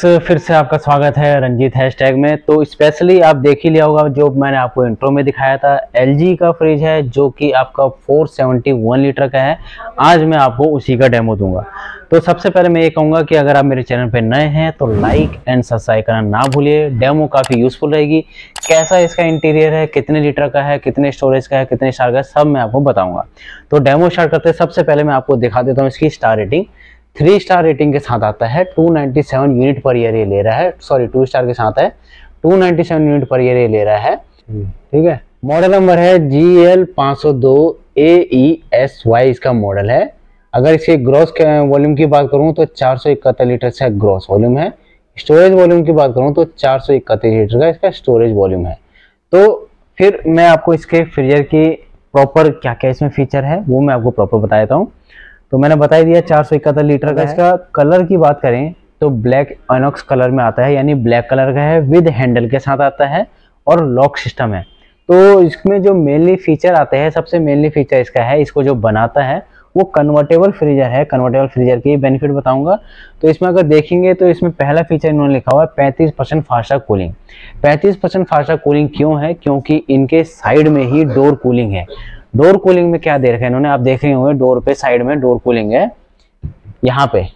फिर से आपका स्वागत है रंजीत हैशटैग में। तो स्पेशली आप देख ही लिया होगा, जो मैंने आपको इंट्रो में दिखाया था, एलजी का फ्रिज है जो कि आपका 471 लीटर का है। आज मैं आपको उसी का डेमो दूंगा। तो सबसे पहले मैं ये कहूँगा कि अगर आप मेरे चैनल पे नए हैं तो लाइक एंड सब्सक्राइब करना ना भूलिए। डेमो काफ़ी यूजफुल रहेगी। कैसा इसका इंटीरियर है, कितने लीटर का है, कितने स्टोरेज का है, कितने स्टार का है, सब मैं आपको बताऊँगा। तो डेमो स्टार्ट करते हैं। सबसे पहले मैं आपको दिखा देता हूँ इसकी स्टार रेटिंग। 3 स्टार रेटिंग के साथ आता है, 297 यूनिट पर ईयर ये ले रहा है। सॉरी, 2 स्टार के साथ है, 297 यूनिट पर ईयर ये ले रहा है। ठीक है। मॉडल नंबर है GL502AESY इसका मॉडल है। अगर इसके ग्रॉस वॉल्यूम की बात करूं तो 471 लीटर से ग्रॉस वॉल्यूम है। स्टोरेज वॉल्यूम की बात करूं तो 431 लीटर का इसका स्टोरेज वॉल्यूम है। तो फिर मैं आपको इसके फ्रीजर की प्रॉपर क्या क्या इसमें फीचर है वो मैं आपको प्रॉपर बता देता हूँ। तो मैंने बता दिया 471 लीटर का। इसका कलर की बात करें तो ब्लैक आइनॉक्स कलर में आता है, यानी ब्लैक कलर का है, विद हैंडल के साथ आता है और लॉक सिस्टम है। तो इसमें जो मेनली फीचर आते हैं, सबसे मेनली फीचर इसका है, इसको जो बनाता है वो कन्वर्टेबल फ्रीजर है। कन्वर्टेबल फ्रीजर के बेनिफिट बताऊंगा। तो इसमें अगर देखेंगे तो इसमें पहला फीचर इन्होंने लिखा हुआ है 35% फास्टर कूलिंग। 35% फास्टर कूलिंग क्यों है? क्योंकि इनके साइड में ही डोर कूलिंग है। डोर कूलिंग में क्या दे रखा है इन्होंने, आप देख रहे होंगे डोर पे साइड में डोर कूलिंग है। यहाँ पे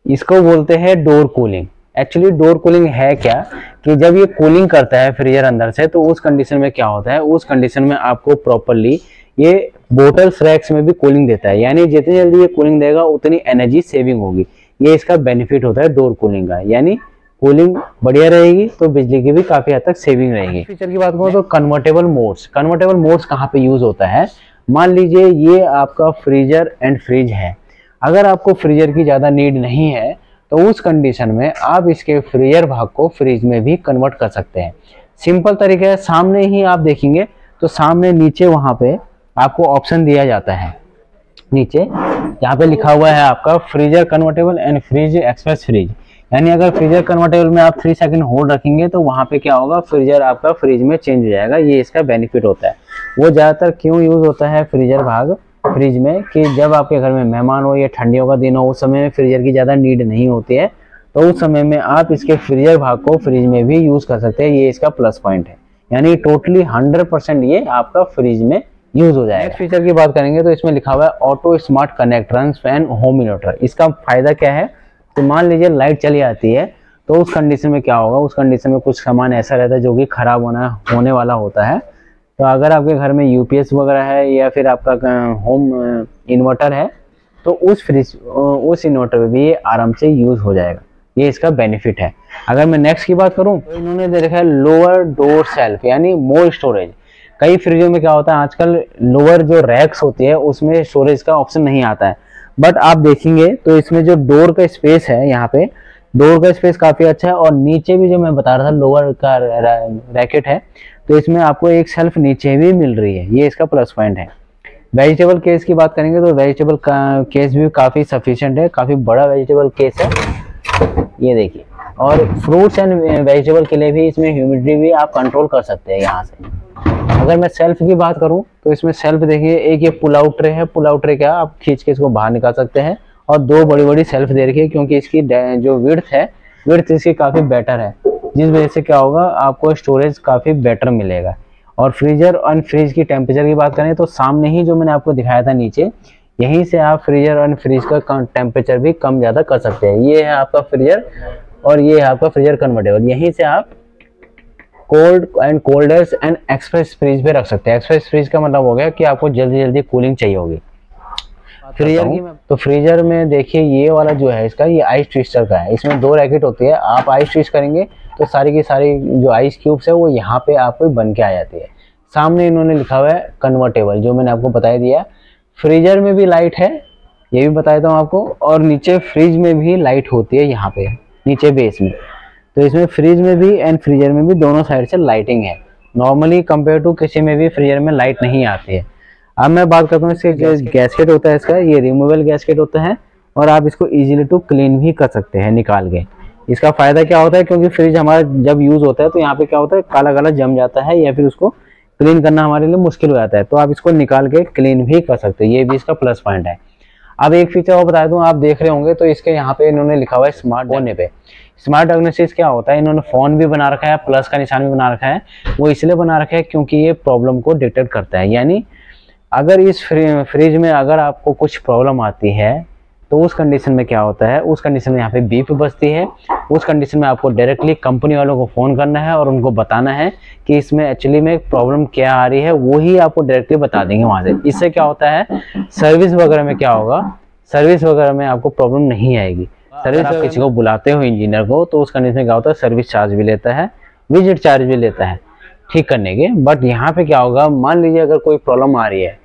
इसको बोलते हैं door cooling. Actually door cooling है क्या कि जब ये कूलिंग करता है फ्रीजर अंदर से, तो उस कंडीशन में क्या होता है, उस कंडीशन में आपको प्रॉपरली ये बोटल्स रैक्स में भी कूलिंग देता है। यानी जितनी जल्दी ये कूलिंग देगा उतनी एनर्जी सेविंग होगी। ये इसका बेनिफिट होता है डोर कूलिंग का, यानी कूलिंग बढ़िया रहेगी तो बिजली की भी काफी हद तक सेविंग रहेगी। फीचर की बात करूँ तो कन्वर्टेबल मोड्स। कन्वर्टेबल मोड्स कहाँ पे यूज होता है? मान लीजिए ये आपका फ्रीजर एंड फ्रिज है। अगर आपको फ्रीजर की ज्यादा नीड नहीं है तो उस कंडीशन में आप इसके फ्रीजर भाग को फ्रिज में भी कन्वर्ट कर सकते हैं। सिंपल तरीका है, सामने ही आप देखेंगे तो सामने नीचे वहां पे आपको ऑप्शन दिया जाता है। नीचे यहाँ पे लिखा हुआ है आपका freezer convertible and fridge express fridge. यानी अगर फ्रीजर कन्वर्टेबल में आप 3 सेकंड होल्ड रखेंगे तो वहां पे क्या होगा, फ्रीजर आपका फ्रिज में चेंज हो जाएगा। ये इसका बेनिफिट होता है। वो ज्यादातर क्यों यूज होता है फ्रीजर भाग फ्रिज में, कि जब आपके घर में मेहमान हो या ठंडियों का दिन हो, उस समय में फ्रीजर की ज्यादा नीड नहीं होती है, तो उस समय में आप इसके फ्रीजर भाग को फ्रिज में भी यूज कर सकते हैं। ये इसका प्लस पॉइंट है। यानी टोटली 100% ये आपका फ्रिज में यूज हो जाएगा। नेक्स्ट फीचर की बात करेंगे तो इसमें लिखा हुआ है auto smart connect run fan home inverter. इसका फायदा क्या है? तो मान लीजिए लाइट चली आती है तो उस कंडीशन में क्या होगा, उस कंडीशन में कुछ सामान ऐसा रहता है जो कि खराब होने वाला होता है। तो अगर आपके घर में यूपीएस वगैरह है या फिर आपका होम इन्वर्टर है तो उस इन्वर्टर में भी ये आराम से यूज हो जाएगा। ये इसका बेनिफिट है। अगर मैं नेक्स्ट की बात करूं तो इन्होंने दे रखा है लोअर डोर सेल्फ, यानी मोर स्टोरेज। कई फ्रिजों में क्या होता है आजकल, लोअर जो रैक्स होती है उसमें स्टोरेज का ऑप्शन नहीं आता है। बट आप देखेंगे तो इसमें जो डोर का स्पेस है, यहाँ पे डोर का स्पेस काफी अच्छा है। और नीचे भी जो मैं बता रहा था लोअर का रैकेट है, तो इसमें आपको एक सेल्फ नीचे भी मिल रही है। ये इसका प्लस पॉइंट है। वेजिटेबल केस की बात करेंगे तो वेजिटेबल का केस भी काफी सफिशिएंट है, काफी बड़ा वेजिटेबल केस है, ये देखिए। और फ्रूट्स एंड वेजिटेबल के लिए भी इसमें ह्यूमिडिटी भी आप कंट्रोल कर सकते हैं यहाँ से। अगर मैं सेल्फ की बात करूं तो इसमें सेल्फ देखिए, एक ये पुल आउट ट्रे है। पुल आउट ट्रे क्या, आप खींच के इसको बाहर निकाल सकते हैं। और 2 बड़ी बड़ी सेल्फ दे रखी है, क्योंकि इसकी जो विड्थ है, विड्थ इसकी काफी बेटर है, जिस वजह से क्या होगा आपको स्टोरेज काफी बेटर मिलेगा। और फ्रीजर और फ्रिज की टेम्परेचर की बात करें तो सामने ही जो मैंने आपको दिखाया था नीचे, यहीं से आप फ्रीजर और फ्रिज का टेम्परेचर भी कम ज्यादा कर सकते हैं। ये है आपका फ्रीजर और ये है आपका फ्रीजर कन्वर्टेबल। यहीं से आप cold and colders and express fridge पे रख सकते हैं। एक्सप्रेस फ्रीज का मतलब हो गया कि आपको जल्दी जल्दी कूलिंग चाहिए होगी। फ्रीजर की तो फ्रीजर में देखिए ये वाला जो है इसका, ये आइस ट्विस्टर का है। इसमें 2 रैकेट होती है। आप आइस ट्विस्ट करेंगे तो सारी की सारी जो आइस क्यूब्स है वो यहाँ पे आपको बन के आ जाती है। सामने इन्होंने लिखा हुआ है कन्वर्टेबल, जो मैंने आपको बता दिया। फ्रीजर में भी लाइट है, ये भी बता देता हूँ आपको। और नीचे फ्रिज में भी लाइट होती है, यहाँ पे नीचे बेस में। तो इसमें फ्रिज में भी एंड फ्रीजर में भी दोनों साइड से लाइटिंग है। नॉर्मली कंपेयर टू किसी में भी फ्रीजर में लाइट नहीं आती है। अब मैं बात करता हूँ इसके गैस्केट होता है इसका, ये रिमूवेबल गैस्केट होता है और आप इसको इजीली टू क्लीन भी कर सकते हैं निकाल के। इसका फायदा क्या होता है, क्योंकि फ्रिज हमारा जब यूज होता है तो यहाँ पे क्या होता है, काला काला जम जाता है या फिर उसको क्लीन करना हमारे लिए मुश्किल हो जाता है। तो आप इसको निकाल के क्लीन भी कर सकते हैं। ये भी इसका प्लस पॉइंट है। अब एक फीचर और बता दूं, आप देख रहे होंगे तो इसके यहाँ पे इन्होंने लिखा हुआ है स्मार्ट होने पे। स्मार्ट डायग्नोसिस क्या होता है, इन्होंने फोन भी बना रखा है, प्लस का निशान भी बना रखा है। वो इसलिए बना रखा है क्योंकि ये प्रॉब्लम को डिटेक्ट करता है। यानी अगर इस फ्रिज में अगर आपको कुछ प्रॉब्लम आती है तो उस कंडीशन में क्या होता है, उस कंडीशन में यहाँ पे बीप बजती है। उस कंडीशन में आपको डायरेक्टली कंपनी वालों को फ़ोन करना है और उनको बताना है कि इसमें एक्चुअली में प्रॉब्लम क्या आ रही है, वो ही आपको डायरेक्टली बता देंगे वहाँ से। इससे क्या होता है, सर्विस वगैरह में क्या होगा, सर्विस वगैरह में आपको प्रॉब्लम नहीं आएगी। सर्विस आप किसी को बुलाते हो इंजीनियर को, तो उस कंडीशन में क्या होता है, सर्विस चार्ज भी लेता है, विजिट चार्ज भी लेता है ठीक करने के। बट यहाँ पे क्या होगा, मान लीजिए अगर कोई प्रॉब्लम आ रही है,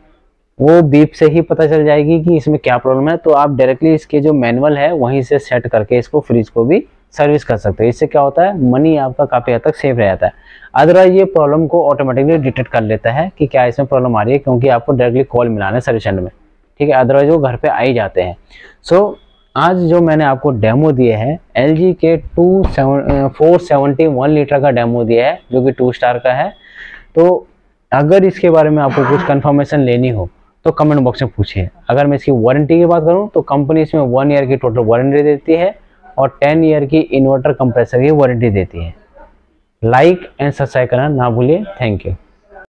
वो बीप से ही पता चल जाएगी कि इसमें क्या प्रॉब्लम है, तो आप डायरेक्टली इसके जो मैनुअल है वहीं से सेट करके इसको फ्रिज को भी सर्विस कर सकते हो। इससे क्या होता है, मनी आपका काफ़ी हद तक सेफ रह जाता है। अदरवाइज ये प्रॉब्लम को ऑटोमेटिकली डिटेक्ट कर लेता है कि क्या इसमें प्रॉब्लम आ रही है, क्योंकि आपको डायरेक्टली कॉल मिलाना है सर्विस सेंटर में, ठीक है। अदरवाइज वो घर पे आ ही जाते हैं। सो आज जो मैंने आपको डेमो दिए है, LG के 471 लीटर का डेमो दिया है, जो कि 2 स्टार का है। तो अगर इसके बारे में आपको कुछ कंफर्मेशन लेनी हो तो कमेंट बॉक्स में पूछिए। अगर मैं इसकी वारंटी की बात करूं तो कंपनी इसमें 1 ईयर की टोटल वारंटी देती है और 10 ईयर की इन्वर्टर कंप्रेसर की वारंटी देती है। लाइक एंड सब्सक्राइब करना ना भूलिए। Thank you.